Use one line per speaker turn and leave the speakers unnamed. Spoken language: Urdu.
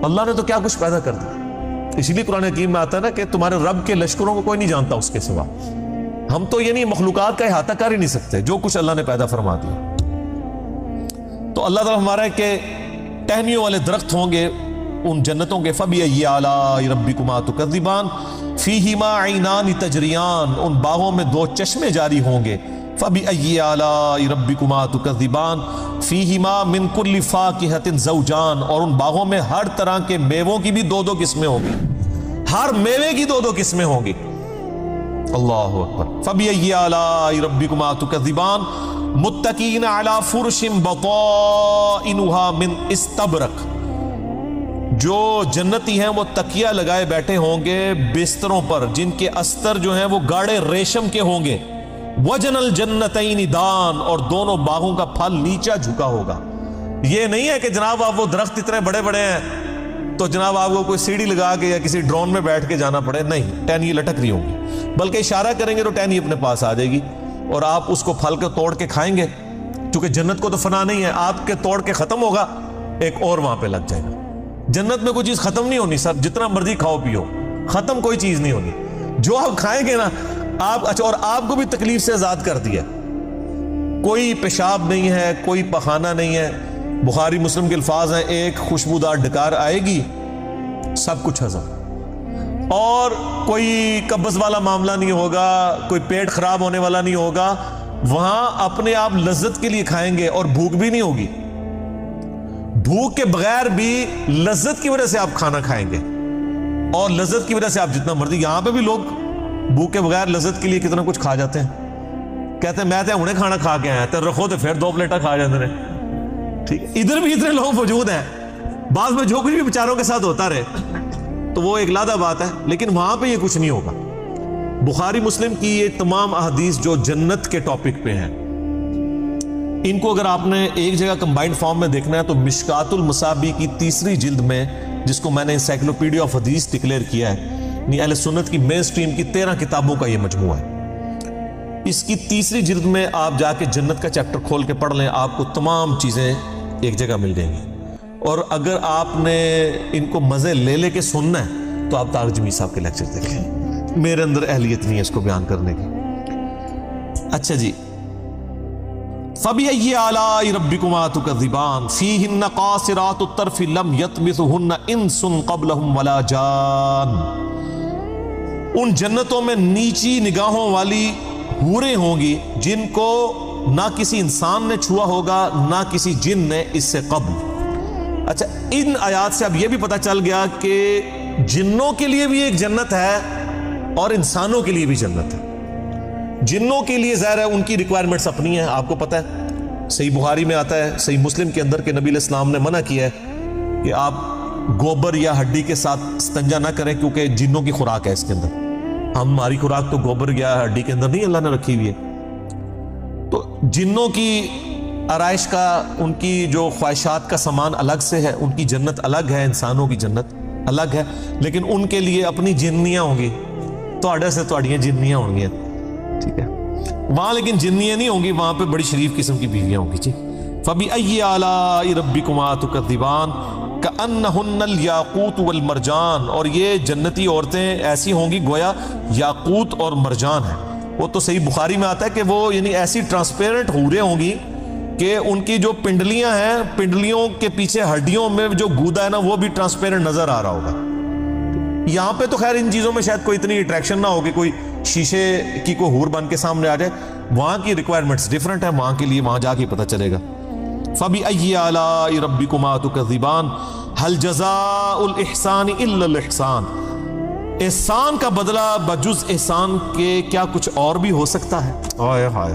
اللہ نے تو کیا کچھ پیدا کر دیا. اسی لیے قرآن حکیم میں آتا ہے نا کہ تمہارے رب کے لشکروں کو کوئی نہیں جانتا اس کے سوا. ہم تو یعنی مخلوقات کا احاطہ کر ہی نہیں سکتے جو کچھ اللہ نے پیدا فرما دیا. تو اللہ تعالیٰ ہمارا ہے کہ ٹہنیوں والے درخت ہوں گے ان جنتوں کے. فَبِأَيِّ آلَاءِ رَبِّكُمَا تُكَذِّبَانِ فِيهِمَا عَيْنَانِ تَجْرِيَانِ ان باغوں میں دو چشمے جاری ہوں گے. فَبِأَيِّ آلَاءِ رَبِّكُمَا تُكَذِّبَانِ فِيهِمَا مِن كُلِّ فَاكِهَةٍ زَوْجَانِ اور ان باغوں میں ہر طرح کے میووں کی بھی دو دو قسمیں ہوں گی. ہر میوے کی دو دو قسمیں ہوں گی. اللہ اکبر. فَبِأَيِّ آلَاءِ رَبِّكُمَا تُكَذِّبَانِ مُتَّكِئِينَ عَلَى فُرُشٍ بَطَائِنُهَا مِنْ اِسْتَبْرَقٍ جو جنتی ہیں وہ تکیہ لگائے بیٹھے ہوں گے بستروں پر جن کے استر جو ہیں وہ گاڑے ریشم کے ہوں گے. وَجَنَ الْجَنَّتَيْنِ دَانٍ اور دونوں باغوں کا پھل نیچا جھکا ہوگا. یہ نہیں ہے کہ جناب آپ وہ درخت اتنے بڑے بڑے ہیں تو جناب آپ کو کوئی سیڑھی لگا کے یا کسی ڈرون میں بیٹھ کے جانا پڑے. نہیں, ٹہنی لٹک رہی ہوگی بلکہ اشارہ کریں گے تو ٹہنی اپنے پاس آ جائے گی اور آپ اس کو پھل کو توڑ کے کھائیں گے. چونکہ جنت کو تو فنا نہیں ہے, آپ کے توڑ کے ختم ہوگا ایک اور وہاں پہ لگ جائے گا. جنت میں کوئی چیز ختم نہیں ہونی سر, جتنا مرضی کھاؤ پیو ختم کوئی چیز نہیں ہونی. جو آپ کھائیں گے نا آپ اچھا, اور آپ کو بھی تکلیف سے آزاد کر دیا. کوئی پیشاب نہیں ہے, کوئی پخانہ نہیں ہے. بخاری مسلم کے الفاظ ہیں ایک خوشبودار ڈکار آئے گی سب کچھ ہضم, اور کوئی قبض والا معاملہ نہیں ہوگا, کوئی پیٹ خراب ہونے والا نہیں ہوگا. وہاں اپنے آپ لذت کے لیے کھائیں گے اور بھوک بھی نہیں ہوگی. بھوک کے بغیر بھی لذت کی وجہ سے آپ کھانا کھائیں گے اور لذت کی وجہ سے آپ جتنا مرضی. یہاں پہ بھی لوگ بھوک کے بغیر لذت کے لیے کتنا کچھ کھا جاتے ہیں. کہتے ہیں میں تو انہیں کھانا کھا کے آیا تو رکھو تو پھر 2 پلیٹیں کھا جاتے ہیں. ٹھیک ہے, ادھر بھی اتنے لوگ موجود ہیں. بعض میں جو کچھ بھی بیچاروں کے ساتھ ہوتا رہے تو وہ ایک علیحدہ بات ہے, لیکن وہاں پہ یہ کچھ نہیں ہوگا. بخاری مسلم کی یہ تمام احادیث جو جنت کے ٹاپک پہ ہیں ان کو اگر آپ نے ایک جگہ کمبائنڈ فارم میں دیکھنا ہے تو مشکات المصابیح کی 3 جلد میں, جس کو میں نے انسائکلوپیڈیا آف حدیث ڈکلیئر کیا ہے, یعنی اہل سنت کی مین سٹریم کی 13 کتابوں کا یہ مجموعہ ہے. اس کی 3 جلد میں آپ جا کے جنت کا چیپٹر کھول کے پڑھ لیں, آپ کو تمام چیزیں ایک جگہ مل جائیں گی. اور اگر آپ نے ان کو مزے لے لے کے سننا ہے تو آپ طارق جمیل صاحب کے لیکچر دیکھیں. میرے اندر اہلیت نہیں ہے اس کو بیان کرنے کی. اچھا جی, فَبِأَيِّ آلَاءِ رَبِّكُمَا تُكَذِّبَانِ فِيهِنَّ قَاصِرَاتُ الطَّرْفِ لَمْ يَطْمِثُهُنَّ إِنسٌ قَبْلَهُمْ وَلَا جَانٌ ان جنتوں میں نیچی نگاہوں والی حوریں ہوں گی جن کو نہ کسی انسان نے چھوا ہوگا نہ کسی جن نے اس سے قبل. اچھا, ان آیات سے اب یہ بھی پتہ چل گیا کہ جنوں کے لیے بھی ایک جنت ہے اور انسانوں کے لیے بھی جنت ہے. جنوں کے لیے ظاہر ہے ان کی ریکوائرمنٹس اپنی ہیں, آپ کو پتہ ہے. صحیح بخاری میں آتا ہے, صحیح مسلم کے اندر کہ نبی علیہ السلام نے منع کیا ہے کہ آپ گوبر یا ہڈی کے ساتھ استنجا نہ کریں کیونکہ جنوں کی خوراک ہے اس کے اندر. ہماری خوراک تو گوبر یا ہڈی کے اندر نہیں اللہ نے رکھی ہوئی ہے. تو جنوں کی آرائش کا, ان کی جو خواہشات کا سامان الگ سے ہے, ان کی جنت الگ ہے, انسانوں کی جنت الگ ہے. لیکن ان کے لیے اپنی جنیاں ہوں گی, تواڈے سے تواڈیاں جنیاں ہوں گی. ٹھیک ہے, وہاں لیکن جنیاں نہیں ہوں گی, وہاں پہ بڑی شریف قسم کی بیویاں ہوں گی. جی, فَبِأَيِّ آلَاءِ رَبِّكُمَا تُكَذِّبَانِ كَأَنَّهُنَّ الْيَاقُوتُ وَالْمَرْجَانُ اور یہ جنتی عورتیں ایسی ہوں گی گویا یاقوت اور مرجان ہیں. وہ تو صحیح بخاری میں آتا ہے کہ وہ یعنی ایسی ٹرانسپیرنٹ حوریں ہوں گی کہ ان کی جو پنڈلیاں ہیں, پنڈلیوں کے پیچھے ہڈیوں میں جو گودا ہے نا وہ بھی ٹرانسپیرنٹ نظر آ رہا ہوگا. یہاں پہ تو خیر ان چیزوں میں شاید کوئی اتنی اٹریکشن نہ ہوگی, کوئی شیشے کی کوئی حور بن کے سامنے آ جائے. وہاں کی ریکوائرمنٹس ڈیفرنٹ ہیں, وہاں کے لیے وہاں جا کے پتہ چلے گا. فَبِأَيِّ آلَاءِ رَبِّكُمَا تُكَذِّبَانِ هَلْ جَزَاءُ الْإِحْسَانِ إِلَّا الْإِحْسَانُ احسان کا بدلہ بجز احسان کے کیا کچھ اور بھی ہو سکتا ہے؟ ہائے ہائے.